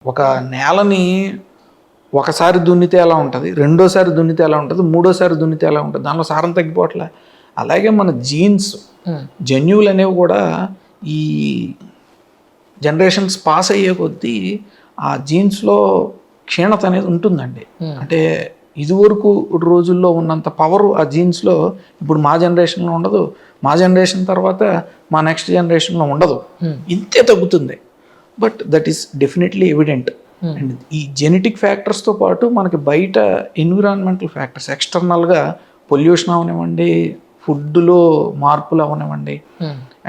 ఒక నేలని ఒకసారి దున్నితే ఎలా ఉంటుంది, రెండోసారి దున్నితే ఎలా ఉంటుంది, మూడోసారి దున్నితే ఎలా ఉంటుంది, దానిలో సారం తగ్గిపోవట్లే. అలాగే మన జీన్స్ జన్యువులు అనేవి కూడా ఈ జనరేషన్స్ పాస్ అయ్యే కొద్దీ ఆ జీన్స్లో క్షీణత అనేది ఉంటుందండి. అంటే ఇదివరకు రోజుల్లో ఉన్నంత పవర్ ఆ జీన్స్లో ఇప్పుడు మా జనరేషన్లో ఉండదు, మా జనరేషన్ తర్వాత మా నెక్స్ట్ జనరేషన్లో ఉండదు, ఇంతే తగ్గుతుంది. But that is definitely evident. And ఈ జెనెటిక్ ఫ్యాక్టర్స్తో పాటు మనకి బయట ఎన్విరాన్మెంటల్ ఫ్యాక్టర్స్ ఎక్స్టర్నల్గా పొల్యూషన్ అవనివ్వండి, ఫుడ్లో మార్పులు అవనివ్వండి,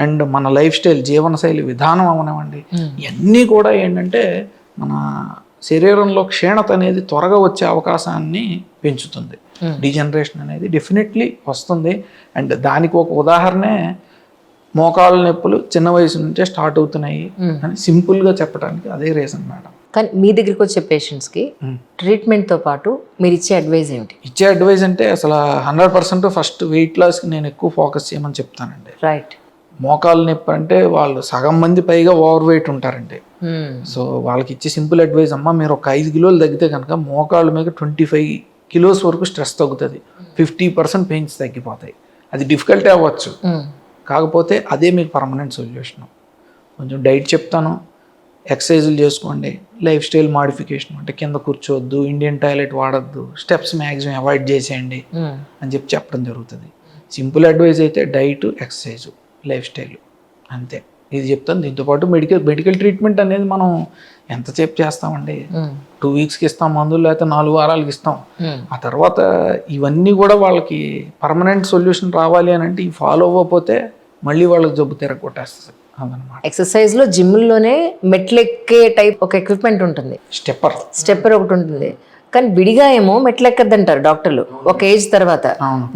అండ్ మన లైఫ్ స్టైల్ జీవనశైలి విధానం అవనివ్వండి, ఇవన్నీ కూడా ఏంటంటే మన శరీరంలో క్షీణత అనేది త్వరగా వచ్చే అవకాశాన్ని పెంచుతుంది. డీజనరేషన్ అనేది డెఫినెట్లీ వస్తుంది. అండ్ దానికి ఒక ఉదాహరణే మోకాళ్ళ నొప్పులు చిన్న వయసు నుంచే స్టార్ట్ అవుతున్నాయి అని సింపుల్గా చెప్పడానికి అదే రీజన్ మేడం. కానీ మీ దగ్గరికి వచ్చే పేషెంట్స్కి ట్రీట్మెంట్తో పాటు మీరు ఇచ్చే అడ్వైజ్ ఏంటి? ఇచ్చే అడ్వైజ్ అంటే అసలు 100% ఫస్ట్ వెయిట్ లాస్కి నేను ఎక్కువ ఫోకస్ చేయమని చెప్తానండి. రైట్. మోకాళ్ళ నొప్పి అంటే వాళ్ళు సగం మంది పైగా ఓవర్ వెయిట్ ఉంటారండి. సో వాళ్ళకి ఇచ్చే సింపుల్ అడ్వైజ్, అమ్మ మీరు ఒక 5 కిలోలు తగ్గితే కనుక మోకాళ్ళ మీద 25 కిలోస్ వరకు స్ట్రెస్ తగ్గుతుంది, 50% పెయిన్స్ తగ్గిపోతాయి. అది డిఫికల్టీ అవ్వచ్చు, కాకపోతే అదే మీకు పర్మనెంట్ సొల్యూషన్. కొంచెం డైట్ చెప్తాను, ఎక్సర్సైజులు చేసుకోండి, లైఫ్ స్టైల్ మాడిఫికేషన్ అంటే కింద కూర్చోవద్దు, ఇండియన్ టాయిలెట్ వాడద్దు, స్టెప్స్ మ్యాక్సిమం అవాయిడ్ చేసేయండి అని చెప్పడం జరుగుతుంది. సింపుల్ అడ్వైజ్ అయితే డైట్, ఎక్సర్సైజ్, లైఫ్ స్టైల్, అంతే. ఇది చెప్తాను. దీంతోపాటు మెడికల్ ట్రీట్మెంట్ అనేది మనం ఎంతసేపు చేస్తామండి, 2 వీక్స్కి ఇస్తాం మందులు, లేకపోతే 4 వారాలకి ఇస్తాం. ఆ తర్వాత ఇవన్నీ కూడా వాళ్ళకి పర్మనెంట్ సొల్యూషన్ రావాలి అని అంటే ఈ ఫాలో అవ్వకపోతే మళ్ళీ వాళ్ళకి జబ్బు తిరగొట్టేస్తుంది అదనమాట. ఎక్సర్సైజ్లో జిమ్లోనే మెట్లెక్కే టైప్ ఒక ఎక్విప్మెంట్ ఉంటుంది, స్టెప్పర్ ఒకటి ఉంటుంది. కానీ విడిగా ఏమో మెట్లు ఎక్కద్దంటారు డాక్టర్లు ఒక ఏజ్ తర్వాత.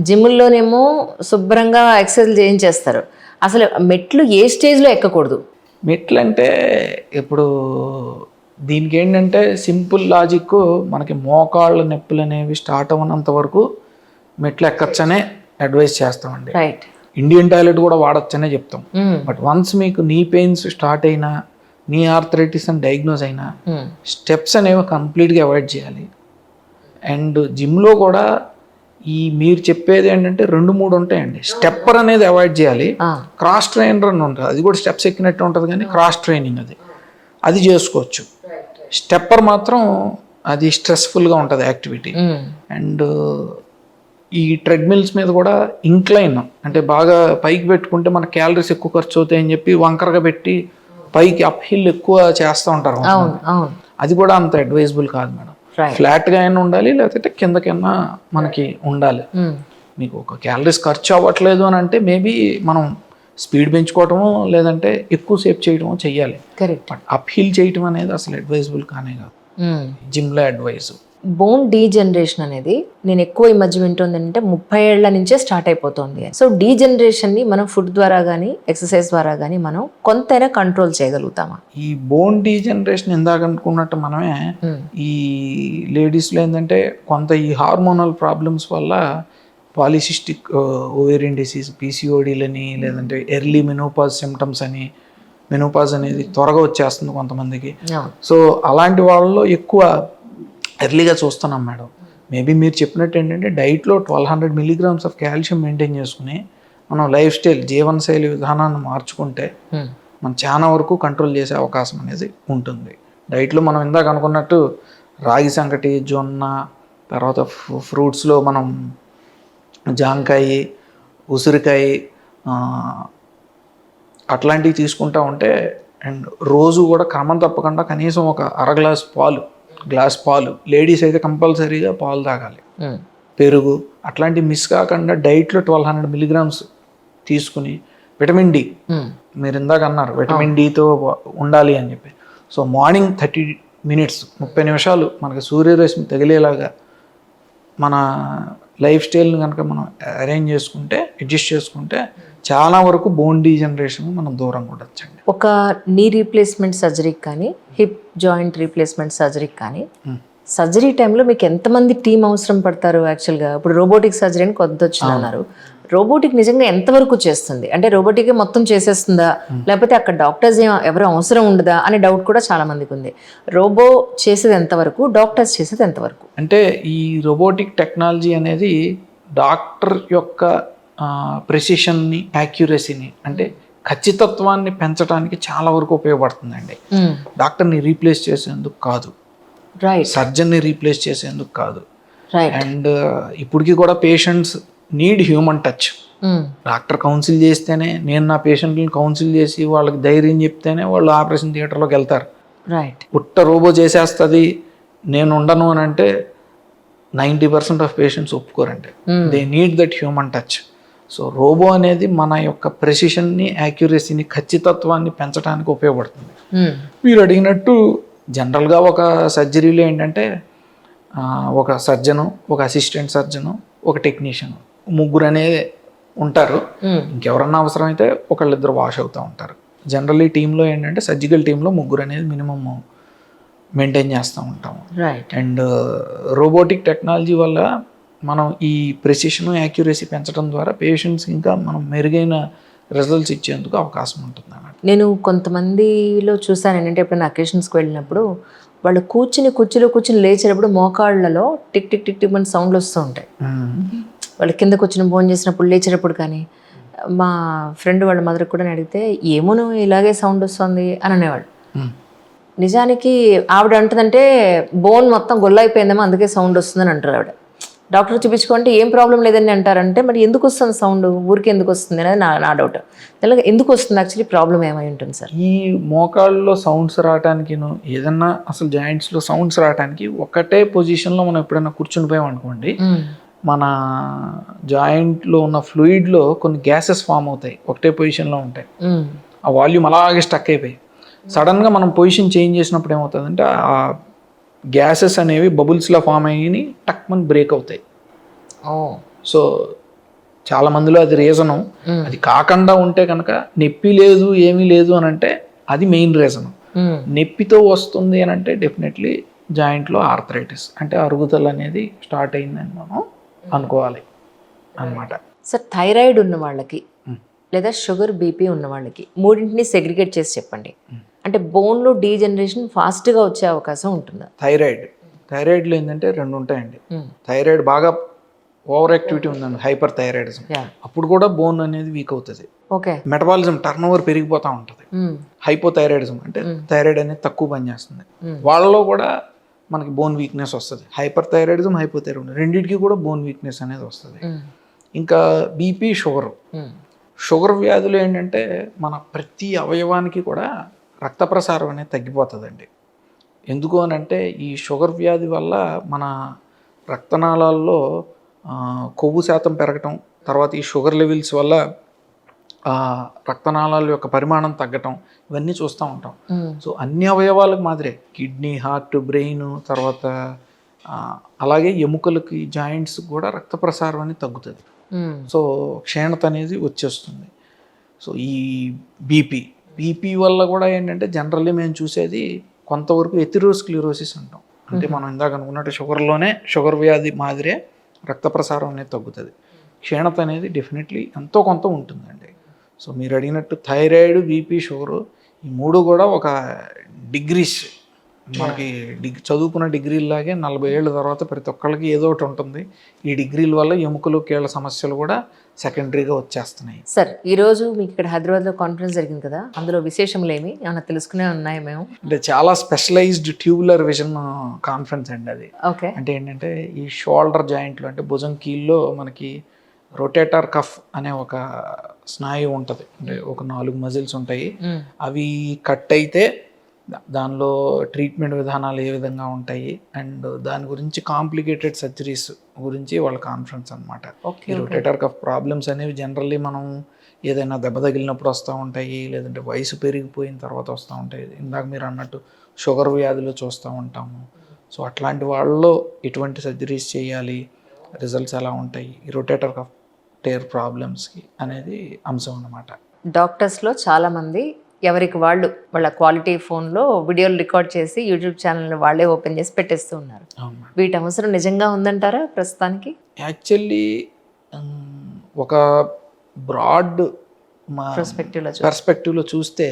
జిమ్లోనేమో శుభ్రంగా ఎక్సర్సైజ్ చేయించేస్తారు. అసలు మెట్లు ఏ స్టేజ్లో ఎక్కకూడదు? మెట్లు అంటే ఇప్పుడు దీనికి ఏంటంటే సింపుల్ లాజిక్, మనకి మోకాళ్ళ నొప్పులు అనేవి స్టార్ట్ అవ్వనంత వరకు మెట్లు ఎక్కచ్చనే అడ్వైస్ చేస్తామండి. రైట్. ఇండియన్ టాయిలెట్ కూడా వాడచ్చనే చెప్తాం. బట్ వన్స్ మీకు నీ పెయిన్స్ స్టార్ట్ అయినా, నీ ఆర్థరైటిస్ అని డయాగ్నోజ్ అయినా స్టెప్స్ అనేవి కంప్లీట్గా అవాయిడ్ చేయాలి. అండ్ జిమ్లో కూడా ఈ మీరు చెప్పేది ఏంటంటే 2-3 ఉంటాయండి. స్టెప్పర్ అనేది అవాయిడ్ చేయాలి, క్రాస్ ట్రైనర్ అని ఉంటుంది, అది కూడా స్టెప్స్ ఎక్కినట్టు ఉంటుంది కానీ క్రాస్ ట్రైనింగ్ అది చేసుకోవచ్చు. స్టెప్పర్ మాత్రం అది స్ట్రెస్ఫుల్గా ఉంటుంది యాక్టివిటీ. అండ్ ఈ ట్రెడ్మిల్స్ మీద కూడా ఇంక్లైన్ అంటే బాగా పైకి పెట్టుకుంటే మన క్యాలరీస్ ఎక్కువ ఖర్చు అవుతాయని చెప్పి వంకరగా పెట్టి పైకి అప్ హిల్ ఎక్కువ చేస్తూ ఉంటారు. అది కూడా అంత అడ్వైజబుల్ కాదు మేడం. ఫ్లాట్గా అయినా ఉండాలి, లేకపోతే కిందకైనా మనకి ఉండాలి. మీకు ఒక క్యాలరీస్ ఖర్చు అవ్వట్లేదు అని అంటే మేబీ మనం స్పీడ్ పెంచుకోవటమో లేదంటే ఎక్కువ సేపు చేయటమో చెయ్యాలి. బట్ అప్ హిల్ చేయటం అనేది అసలు అడ్వైజబుల్ కానే కాదు జిమ్లో అడ్వైజ్. బోన్ డీజనరేషన్ అనేది నేను ఎక్కువ ఈ మధ్య వింటుంది అంటే 30 ఏళ్ల నుంచే స్టార్ట్ అయిపోతుంది. సో డీజనరేషన్ని మనం ఫుడ్ ద్వారా కానీ ఎక్సర్సైజ్ ద్వారా కానీ మనం కొంతైనా కంట్రోల్ చేయగలుగుతామా? ఈ బోన్ డీజనరేషన్ ఇందాక అనుకున్నట్టు మనమే ఈ లేడీస్లో ఏంటంటే కొంత ఈ హార్మోనల్ ప్రాబ్లమ్స్ వల్ల పాలిసిస్టిక్ ఓవేరియన్ డిసీజ్, పీసీఓడీలని, లేదంటే ఎర్లీ మెనోపాజ్ సిమ్టమ్స్ అని, మెనోపాజ్ అనేది త్వరగా వచ్చేస్తుంది కొంతమందికి. సో అలాంటి వాళ్ళలో ఎక్కువ ఎర్లీగా చూస్తున్నాం మేడం. మేబీ మీరు చెప్పినట్టు ఏంటంటే డైట్లో 1200 milligrams ఆఫ్ కాల్షియం మెయింటైన్ చేసుకుని మనం లైఫ్ స్టైల్ జీవనశైలి విధానాన్ని మార్చుకుంటే మనం చాలా వరకు కంట్రోల్ చేసే అవకాశం అనేది ఉంటుంది. డైట్లో మనం ఇందాక అనుకున్నట్టు రాగి సంకటి, జొన్న, తర్వాత ఫ్రూట్స్లో మనం జాంకాయ, ఉసిరికాయ అట్లాంటివి తీసుకుంటా ఉంటే, అండ్ రోజు కూడా క్రమం తప్పకుండా కనీసం ఒక గ్లాస్ పాలు లేడీస్ అయితే కంపల్సరీగా పాలు తాగాలి, పెరుగు అట్లాంటివి మిస్ కాకుండా డైట్లో 1200 milligrams తీసుకుని విటమిన్ డి, మీరు ఇందాక అన్నారు విటమిన్ డితో ఉండాలి అని చెప్పి. సో మార్నింగ్ 30 minutes 30 నిమిషాలు మనకి సూర్యరశ్మి తగిలేలాగా మన లైఫ్ స్టైల్ని కనుక మనం అరేంజ్ చేసుకుంటే, అడ్జస్ట్ చేసుకుంటే చాలా వరకు బోన్ డీజనరేషన్ మనం దూరంగా ఉండొచ్చండి. ఒక నీ రీప్లేస్మెంట్ సర్జరీకి కానీ, హిప్ జాయింట్ రీప్లేస్మెంట్ సర్జరీకి కానీ, సర్జరీ టైంలో మీకు ఎంతమంది టీం అవసరం పడతారు? యాక్చువల్గా ఇప్పుడు రోబోటిక్ సర్జరీ అని కొద్ది వచ్చిందన్నారు, రోబోటిక్ నిజంగా ఎంతవరకు చేస్తుంది? అంటే రోబోటిక్ మొత్తం చేసేస్తుందా, లేకపోతే అక్కడ డాక్టర్స్ ఎవరు అవసరం ఉండదా అనే డౌట్ కూడా చాలా మందికి ఉంది. రోబో చేసేది ఎంతవరకు, డాక్టర్స్ చేసేది ఎంతవరకు? అంటే ఈ రోబోటిక్ టెక్నాలజీ అనేది డాక్టర్ యొక్క ప్రెసిషన్ని, యాక్యురసీని, అంటే ఖచ్చితత్వాన్ని పెంచడానికి చాలా వరకు ఉపయోగపడుతుందండి. డాక్టర్ని రీప్లేస్ చేసేందుకు కాదు, రైట్, సర్జన్ని రీప్లేస్ చేసేందుకు కాదు. రైట్. అండ్ ఇప్పటికీ కూడా patients need human touch. Doctor council చేస్తేనే, నేను నా పేషెంట్ని కౌన్సిల్ చేసి వాళ్ళకి ధైర్యం చెప్తేనే వాళ్ళు ఆపరేషన్ థియేటర్లోకి వెళ్తారు. రైట్. పుట్ట రోబో చేసేస్తుంది నేను ఉండను అని అంటే 90% ఆఫ్ పేషెంట్స్ ఒప్పుకోరండి. They need that human touch. So robot అనేది మన యొక్క ప్రెసిషన్ని, యాక్యురసీని, ఖచ్చితత్వాన్ని పెంచడానికి ఉపయోగపడుతుంది. మీరు అడిగినట్టు జనరల్గా ఒక సర్జరీలో ఏంటంటే ఒక సర్జను, ఒక అసిస్టెంట్ సర్జను, ఒక టెక్నీషియన్, ముగ్గురు అనేది ఉంటారు. ఇంకెవరన్నా అవసరమైతే ఒకళ్ళిద్దరు వాష్ అవుతూ ఉంటారు. జనరల్లీ టీంలో ఏంటంటే సర్జికల్ టీంలో ముగ్గురు అనేది మినిమమ్ మెయింటైన్ చేస్తూ ఉంటాము. రైట్. అండ్ రోబోటిక్ టెక్నాలజీ వల్ల మనం ఈ ప్రెసిషన్, యాక్యురసీ పెంచడం ద్వారా పేషెంట్స్కి ఇంకా మనం మెరుగైన రిజల్ట్స్ ఇచ్చేందుకు అవకాశం ఉంటుంది అన్నమాట. నేను కొంతమందిలో చూసాను ఏంటంటే, ఎప్పుడైనా అకేషన్స్కి వెళ్ళినప్పుడు వాళ్ళు కుర్చీలో కూర్చుని లేచేటప్పుడు మోకాళ్ళలో టిక్ టిక్ టిక్ టిక్ మన సౌండ్లు వస్తూ ఉంటాయి. వాళ్ళు కింద కూర్చుని భోజనం చేసినప్పుడు, లేచేటప్పుడు. కానీ మా ఫ్రెండ్ వాళ్ళ మదర్ కూడా అడిగితే ఏమోను ఇలాగే సౌండ్ వస్తుంది అని అనేవాళ్ళు. నిజానికి ఆవిడ అంటుందంటే బోన్ మొత్తం గొల్లైపోయిందేమో అందుకే సౌండ్ వస్తుందని అంటారు ఆవిడ. డాక్టర్ చూపించుకుంటే ఏం ప్రాబ్లం లేదని అంటారంటే, మరి ఎందుకు వస్తుంది సౌండ్, ఊరికి ఎందుకు వస్తుంది అనేది నా డౌట్. అలాగే ఎందుకు వస్తుంది, యాక్చువల్లీ ప్రాబ్లం ఏమై ఉంటుంది సార్? ఈ మోకాళ్ళలో సౌండ్స్ రావడానికి, ఏదన్నా అసలు జాయింట్స్లో సౌండ్స్ రావడానికి ఒకటే పొజిషన్లో మనం ఎప్పుడైనా కూర్చుని పోయాం అనుకోండి, మన జాయింట్లో ఉన్న ఫ్లూయిడ్లో కొన్ని గ్యాసెస్ ఫామ్ అవుతాయి, ఒకటే పొజిషన్లో ఉంటాయి. ఆ వాల్యూమ్ అలాగే స్టక్ అయిపోయి సడన్గా మనం పొజిషన్ చేంజ్ చేసినప్పుడు ఏమవుతుందంటే ఆ గ్యాసెస్ అనేవి బబుల్స్లో ఫామ్ అయ్యి టక్మన్ బ్రేక్ అవుతాయి. సో చాలా మందిలో అది రీజను. అది కాకుండా ఉంటే కనుక నొప్పి లేదు, ఏమీ లేదు అని అంటే అది మెయిన్ రీజను. నొప్పితో వస్తుంది అని అంటే డెఫినెట్లీ జాయింట్లో ఆర్థరైటిస్, అంటే అరుగుదల అనేది స్టార్ట్ అయిందని మనం అనుకోవాలి అన్నమాట. సార్, థైరాయిడ్ ఉన్న వాళ్ళకి లేదా షుగర్, బీపీ ఉన్న వాళ్ళకి మూడింటిని సెగ్రిగేట్ చేసి చెప్పండి. అంటే బోన్లో డీజనరేషన్ ఫాస్ట్గా వచ్చే అవకాశం ఉంటుందా? థైరాయిడ్లో ఏంటంటే రెండు ఉంటాయండి. థైరాయిడ్ బాగా ఓవర్ యాక్టివిటీ ఉందండి, హైపర్ థైరాయిడిజం, అప్పుడు కూడా బోన్ అనేది వీక్ అవుతుంది. ఓకే. మెటబాలిజం, టర్న్ ఓవర్ పెరిగిపోతూ ఉంటుంది. హైపోథైరాయిడిజం అంటే థైరాయిడ్ అనేది తక్కువ పనిచేస్తుంది, వాళ్ళలో కూడా మనకి బోన్ వీక్నెస్ వస్తుంది. హైపర్ థైరాయిడిజం, హైపోథైరాయిడిజం రెండింటికి కూడా బోన్ వీక్నెస్ అనేది వస్తుంది. ఇంకా బీపీ, షుగర్ వ్యాధులు ఏంటంటే మన ప్రతి అవయవానికి కూడా రక్త ప్రసారం అనేది తగ్గిపోతుందండి. ఎందుకు అని అంటే ఈ షుగర్ వ్యాధి వల్ల మన రక్తనాళాల్లో కొవ్వు శాతం పెరగటం, తర్వాత ఈ షుగర్ లెవెల్స్ వల్ల రక్తనాళాల యొక్క పరిమాణం తగ్గటం, ఇవన్నీ చూస్తూ ఉంటాం. సో అన్ని అవయవాలకు మాదిరే కిడ్నీ, హార్ట్, బ్రెయిన్, తర్వాత అలాగే ఎముకలకి, జాయింట్స్ కూడా రక్త ప్రసారం అనేది తగ్గుతుంది. సో క్షీణత అనేది వచ్చేస్తుంది. సో ఈ బీపీ వల్ల కూడా ఏంటంటే జనరల్లీ మేము చూసేది కొంతవరకు ఎథెరోస్క్లెరోసిస్ అంటాం. అంటే మనం ఇందాక అనుకున్నట్టు షుగర్ వ్యాధి మాదిరే రక్త ప్రసారం అనేది తగ్గుతుంది. క్షీణత అనేది డెఫినెట్లీ ఎంతో కొంత ఉంటుందండి. సో మీరు అడిగినట్టు థైరాయిడ్, బీపీ, షుగరు ఈ మూడు కూడా ఒక డిగ్రీస్, మనకి చదువుకున్న డిగ్రీలాగే 40 ఏళ్ళ తర్వాత ప్రతి ఒక్కళ్ళకి ఏదో ఒకటి ఉంటుంది. ఈ డిగ్రీల వల్ల ఎముకలు, కీళ్ళ సమస్యలు కూడా సెకండరీగా వచ్చేస్తున్నాయి. సార్, ఈరోజు మీకు ఇక్కడ హైదరాబాద్లో కాన్ఫరెన్స్ జరిగింది కదా, అందులో విశేషములు ఏమైనా తెలుసుకునే ఉన్నాయి మేము? అంటే చాలా స్పెషలైజ్డ్ ట్యూబులర్ విజన్ కాన్ఫరెన్స్ అండి అది. ఓకే. అంటే ఏంటంటే ఈ షోల్డర్ జాయింట్లో, అంటే భుజం కీల్లో మనకి రొటేటర్ కఫ్ అనే ఒక స్నాయువు ఉంటుంది. అంటే ఒక 4 మజిల్స్ ఉంటాయి. అవి కట్ అయితే దానిలో ట్రీట్మెంట్ విధానాలు ఏ విధంగా ఉంటాయి, అండ్ దాని గురించి కాంప్లికేటెడ్ సర్జరీస్ గురించి వాళ్ళ కాన్ఫరెన్స్ అనమాట. ఈ రొటేటర్ కఫ్ ప్రాబ్లమ్స్ అనేవి జనరల్లీ మనం ఏదైనా దెబ్బ తగిలినప్పుడు వస్తూ ఉంటాయి, లేదంటే వయసు పెరిగిపోయిన తర్వాత వస్తూ ఉంటాయి. ఇందాక మీరు అన్నట్టు షుగర్ వ్యాధులు చూస్తూ ఉంటాము. సో అట్లాంటి వాళ్ళలో ఎటువంటి సర్జరీస్ చేయాలి, రిజల్ట్స్ ఎలా ఉంటాయి, ఈ రొటేటర్ కఫ్ టేర్ ప్రాబ్లమ్స్కి అనేది అంశం అన్నమాట. డాక్టర్స్లో చాలామంది ఎవరికి వాళ్ళ క్వాలిటీ ఫోన్లో వీడియోలు రికార్డ్ చేసి యూట్యూబ్ ఛానల్ వాళ్ళే ఓపెన్ చేసి పెట్టేస్తూ ఉన్నారు. వీటి అవసరం నిజంగా ఉందంటారా ప్రస్తుతానికి? యాక్చువల్లీ ఒక బ్రాడ్ మా పర్స్పెక్టివ్లో చూస్తే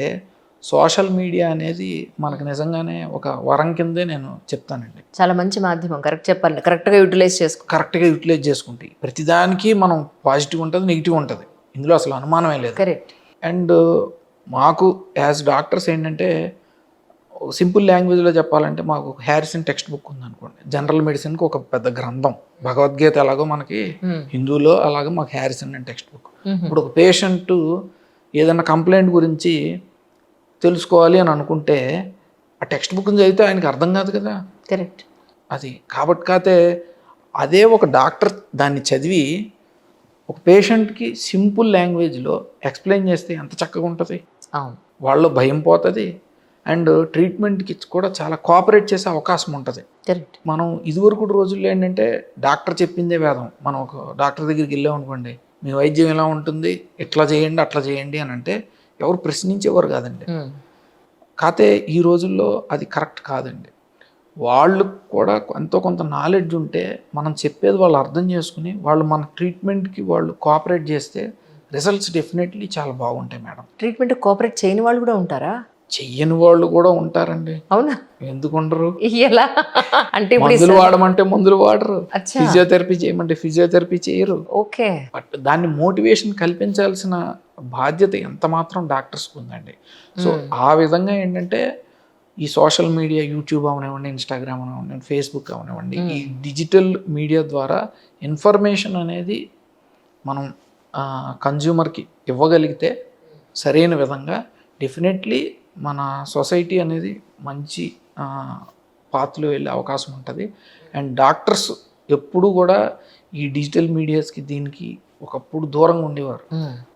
సోషల్ మీడియా అనేది మనకు నిజంగానే ఒక వరం కిందే నేను చెప్తానండి. చాలా మంచి మాధ్యమం, కరెక్ట్ చెప్పాలి, కరెక్ట్గా యూటిలైజ్ చేసుకుంటే ప్రతిదానికి మనం పాజిటివ్ ఉంటుంది, నెగిటివ్ ఉంటుంది, ఇందులో అసలు అనుమానమే లేదు. కరెక్ట్. అండ్ మాకు యాజ్ డాక్టర్స్ ఏంటంటే సింపుల్ లాంగ్వేజ్లో చెప్పాలంటే మాకు హ్యారిసన్ టెక్స్ట్ బుక్ ఉందనుకోండి, జనరల్ మెడిసిన్కి ఒక పెద్ద గ్రంథం, భగవద్గీత ఎలాగో మనకి హిందూలో అలాగో మాకు హ్యారిసన్ అండ్ టెక్స్ట్ బుక్. ఇప్పుడు ఒక పేషెంట్ ఏదైనా కంప్లైంట్ గురించి తెలుసుకోవాలి అని అనుకుంటే ఆ టెక్స్ట్ బుక్ని చదివితే ఆయనకి అర్థం కాదు కదా. కరెక్ట్. అది కాబట్టి అదే ఒక డాక్టర్ దాన్ని చదివి ఒక పేషెంట్కి సింపుల్ లాంగ్వేజ్లో ఎక్స్ప్లెయిన్ చేస్తే ఎంత చక్కగా ఉంటుంది. వాళ్ళలో భయం పోతుంది అండ్ ట్రీట్మెంట్కి కూడా చాలా కోఆపరేట్ చేసే అవకాశం ఉంటుంది. కరెక్ట్. మనం ఇదివరకు రోజుల్లో ఏంటంటే డాక్టర్ చెప్పిందే వేదం. మనం ఒక డాక్టర్ దగ్గరికి వెళ్ళామనుకోండి, మీ వైద్యం ఎలా ఉంటుంది, ఇట్లా చేయండి అట్లా చేయండి అని అంటే ఎవరు ప్రశ్నించేవారు కాదండి. కాకపోతే ఈ రోజుల్లో అది కరెక్ట్ కాదండి. వాళ్ళు కూడా ఎంతో కొంత నాలెడ్జ్ ఉంటే మనం చెప్పేది వాళ్ళు అర్థం చేసుకుని వాళ్ళు మన ట్రీట్మెంట్కి వాళ్ళు కోఆపరేట్ చేస్తే రిజల్ట్స్ డెఫినెట్లీ చాలా బాగుంటాయి మేడం. ట్రీట్మెంట్ కోఆపరేట్ చేయని వాళ్ళు కూడా ఉంటారా? చెయ్యని వాళ్ళు కూడా ఉంటారండి. అవునా? ఎందుకు ఉండరు? ఎలా అంటే మందులు వాడమంటే మందులు వాడరు, ఫిజియోథెరపీ చేయమంటే ఫిజియోథెరపీ చేయరు. ఓకే. బట్ దాన్ని మోటివేషన్ కల్పించాల్సిన బాధ్యత ఎంత మాత్రం డాక్టర్స్కి ఉందండి. సో ఆ విధంగా ఏంటంటే ఈ సోషల్ మీడియా, యూట్యూబ్ అవనివ్వండి, ఇన్స్టాగ్రామ్ అవనివ్వండి, ఫేస్బుక్ అవనివ్వండి, ఈ డిజిటల్ మీడియా ద్వారా ఇన్ఫర్మేషన్ అనేది మనం కన్జ్యూమర్కి ఇవ్వగలిగితే సరైన విధంగా డెఫినెట్లీ మన సొసైటీ అనేది మంచి పాత్రలో వెళ్ళే అవకాశం ఉంటుంది. అండ్ డాక్టర్స్ ఎప్పుడు కూడా ఈ డిజిటల్ మీడియాస్కి దీనికి ఒకప్పుడు దూరంగా ఉండేవారు.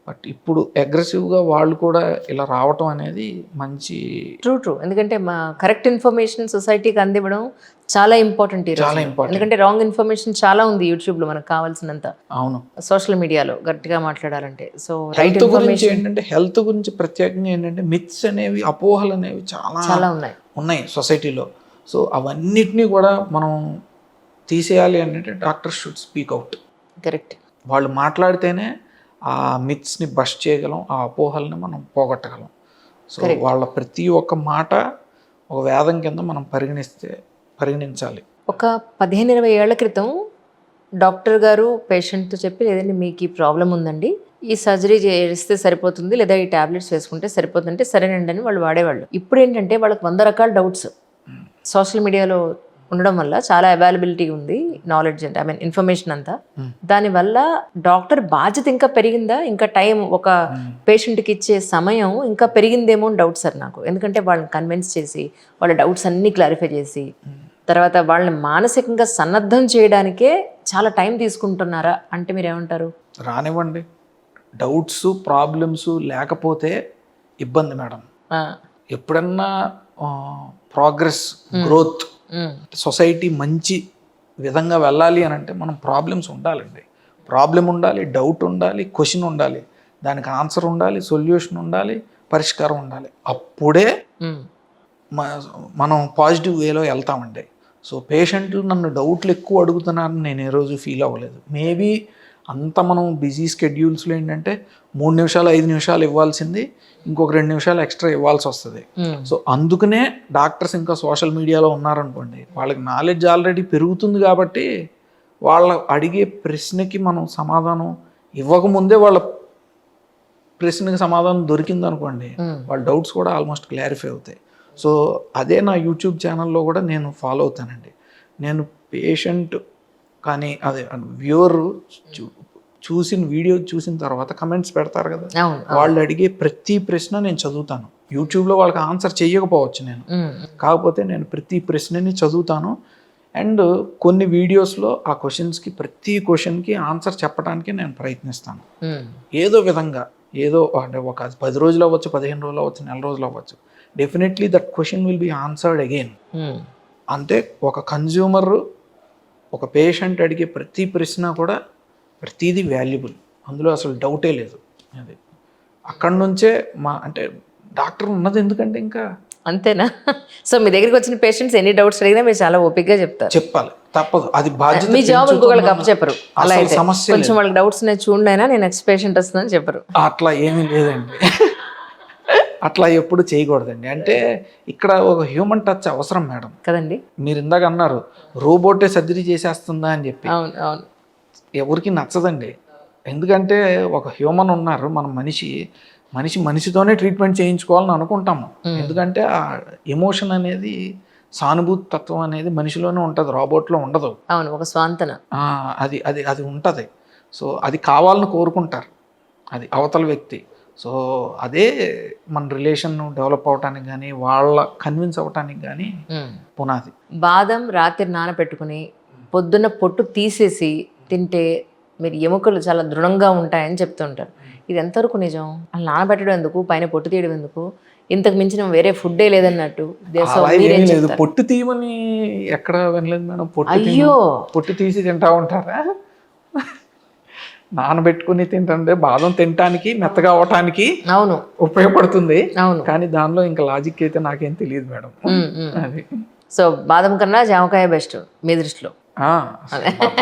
బట్ ఇప్పుడు అగ్రెసివ్గా వాళ్ళు కూడా ఇలా రావటం అనేది మంచి ట్రూ. ఎందుకంటే మా కరెక్ట్ ఇన్ఫర్మేషన్ సొసైటీకి అందివ్వడం చాలా ఇంపార్టెంట్. ఎందుకంటే రాంగ్ ఇన్ఫర్మేషన్ చాలా ఉంది యూట్యూబ్లో మనకు కావాల్సినంత. అవును. సోషల్ మీడియాలో గట్టిగా మాట్లాడాలంటే. సో రైట్ ఇన్ఫర్మేషన్ ఏంటంటే హెల్త్ గురించి ప్రత్యేకంగా ఏంటంటే మిత్స్ అనేవి, అపోహలు అనేవి చాలా ఉన్నాయి సొసైటీలో. సో అవన్నిటినీ కూడా మనం తీసేయాలి అంటే doctor should speak out. Correct. వాళ్ళు మాట్లాడితేనే ఆ మిత్స్ని బస్ట్ చేయగలం, ఆ అపోహల్ని మనం పోగొట్టగలం. సో వాళ్ళ ప్రతి ఒక్క మాట ఒక వేదం కింద మనం పరిగణించాలి. ఒక 15-20 ఏళ్ల క్రితం డాక్టర్ గారు పేషెంట్తో చెప్పి, లేదండి మీకు ఈ ప్రాబ్లం ఉందండి, ఈ సర్జరీ చేస్తే సరిపోతుంది, లేదా ఈ టాబ్లెట్స్ వేసుకుంటే సరిపోతుందంటే సరేనండి అని వాళ్ళు వాడేవాళ్ళు. ఇప్పుడు ఏంటంటే వాళ్ళకి 100 రకాల డౌట్స్ సోషల్ మీడియాలో ఉండడం వల్ల చాలా అవైలబిలిటీ ఉంది, నాలెడ్జ్ అంటే ఇన్ఫర్మేషన్ అంతా. దానివల్ల డాక్టర్ బాధ్యత ఇంకా పెరిగిందా, ఇంకా టైం ఒక పేషెంట్కి ఇచ్చే సమయం ఇంకా పెరిగిందేమో అని డౌట్ సార్ నాకు. ఎందుకంటే వాళ్ళని కన్విన్స్ చేసి వాళ్ళ డౌట్స్ అన్నీ క్లారిఫై చేసి తర్వాత వాళ్ళని మానసికంగా సన్నద్ధం చేయడానికే చాలా టైం తీసుకుంటున్నారా అంటే మీరేమంటారు? రానివ్వండి, డౌట్స్ ప్రాబ్లమ్స్ లేకపోతే ఇబ్బంది మేడం. ఎప్పుడన్నా ప్రోగ్రెస్, గ్రోత్, సొసైటీ మంచి విధంగా వెళ్ళాలి అని అంటే మనం ప్రాబ్లమ్స్ ఉండాలండి. ప్రాబ్లం ఉండాలి, డౌట్ ఉండాలి, క్వశ్చన్ ఉండాలి, దానికి ఆన్సర్ ఉండాలి, సొల్యూషన్ ఉండాలి, పరిష్కారం ఉండాలి. అప్పుడే మనం పాజిటివ్ వేలో వెళ్తామండి. సో పేషెంట్లు నన్ను డౌట్లు ఎక్కువ అడుగుతున్నారని నేను ఏ రోజు ఫీల్ అవ్వలేదు. మేబీ అంత మనం బిజీ స్కెడ్యూల్స్లో ఏంటంటే 3 నిమిషాలు 5 నిమిషాలు ఇవ్వాల్సింది ఇంకొక 2 నిమిషాలు ఎక్స్ట్రా ఇవ్వాల్సి వస్తుంది. సో అందుకనే డాక్టర్స్ ఇంకా సోషల్ మీడియాలో ఉన్నారనుకోండి, వాళ్ళకి నాలెడ్జ్ ఆల్రెడీ పెరుగుతుంది కాబట్టి వాళ్ళ అడిగే ప్రశ్నకి మనం సమాధానం ఇవ్వకముందే వాళ్ళ ప్రశ్నకి సమాధానం దొరికింది అనుకోండి, వాళ్ళ డౌట్స్ కూడా ఆల్మోస్ట్ క్లారిఫై అవుతాయి. సో అదే నా యూట్యూబ్ ఛానల్లో కూడా నేను ఫాలో అవుతానండి. నేను పేషెంట్ కానీ అదే వ్యూవర్ చూసిన వీడియో చూసిన తర్వాత కమెంట్స్ పెడతారు కదా, వాళ్ళు అడిగే ప్రతి ప్రశ్న నేను చదువుతాను. యూట్యూబ్లో వాళ్ళకి ఆన్సర్ చేయకపోవచ్చు నేను, కాకపోతే నేను ప్రతి ప్రశ్నని చదువుతాను. అండ్ కొన్ని వీడియోస్లో ఆ క్వశ్చన్స్కి ప్రతి క్వశ్చన్కి ఆన్సర్ చెప్పడానికి నేను ప్రయత్నిస్తాను. ఏదో విధంగా, ఏదో అంటే ఒక 10 రోజులు అవ్వచ్చు, 15 రోజులు అవ్వచ్చు, నెల రోజులు అవ్వచ్చు, definitely that question will be answered again. అంటే ఒక కన్జ్యూమర్, ఒక పేషెంట్ అడిగే ప్రతి ప్రశ్న కూడా ప్రతిదీ వాల్యుబుల్, అందులో అసలు డౌటే లేదు. అది అక్కడి నుంచే అంటే డాక్టర్ ఉన్నది ఎందుకంటే ఇంకా అంతేనా? సో మీ దగ్గరికి వచ్చిన పేషెంట్స్ ఎన్ని డౌట్స్ అడిగినా మీరు చాలా ఓపికగా చెప్పాలి. తప్పదు, అది బాధ్యత. మీ జాబ్ ఇంకొకళ్ళకి అప్పు చెప్పరు. అలా అసలు అయితే సమస్య కొంచెం వాళ్ళకి డౌట్స్ ఉన్నాయి చూడండి అయినా నేను నెక్స్ట్ పేషెంట్ వస్తుందని చెప్పరు. అట్లా ఏమీ లేదండి. అట్లా ఎప్పుడు చేయకూడదండి. అంటే ఇక్కడ ఒక హ్యూమన్ టచ్ అవసరం మేడం కదండి. మీరు ఇందాక అన్నారు రోబోటే సర్జరీ చేసేస్తుందా అని చెప్పి. అవును అవును. ఎవరికి నచ్చదండి. ఎందుకంటే ఒక హ్యూమన్ ఉన్నారు, మన మనిషితోనే ట్రీట్మెంట్ చేయించుకోవాలని అనుకుంటాము. ఎందుకంటే ఆ ఎమోషన్ అనేది, సానుభూతి తత్వం అనేది మనిషిలోనే ఉంటుంది, రోబోట్లో ఉండదు. అవును, ఒక స్వాంతన అది అది అది ఉంటుంది. సో అది కావాలని కోరుకుంటారు అది అవతల వ్యక్తి. సో అదే మన రిలేషన్ డెవలప్ అవటానికి కానీ వాళ్ళ కన్విన్స్ అవ్వటానికి కానీ పునాది. బాదం రాత్రి నానబెట్టుకుని పొద్దున్న పొట్టు తీసేసి తింటే మీరు ఎముకలు చాలా దృఢంగా ఉంటాయని చెప్తుంటారు. ఇది ఎంతవరకు నిజం? అలా నానబెట్టడం ఎందుకు, పైన పొట్టు తీయడం ఎందుకు? ఇంతకు మించిన వేరే ఫుడ్డే లేదన్నట్టు. లేదు, పొట్టు తీయమని ఎక్కడ వినలేదు మేడం. పొట్టు తీసి తింటా ఉంటారా? నానబెట్టుకుని తింటే బాదం తినటానికి, మెత్తగా అవటానికి అవును ఉపయోగపడుతుంది. అవును, కానీ దానిలో ఇంకా లాజిక్ అయితే నాకేం తెలియదు మేడం. అది సో బాదం కన్నా జామకాయ బెస్ట్ మీ దృష్టిలో?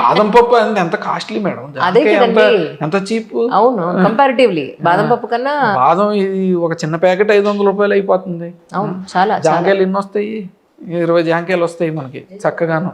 బాదం పప్పు అనేది ఎంత కాస్ట్లీ మేడం, అదే కదండి, ఎంత చీప్. అవును, కంపారిటివ్లీ బాదం పప్పు కన్నా బాదం ఇది ఒక చిన్న ప్యాకెట్ 500 రూపాయలు అయిపోతుంది. అవును, చాలా జాంకాయలు ఎన్ని వస్తాయి? 20 జాంకాయలు వస్తాయి మనకి చక్కగాను.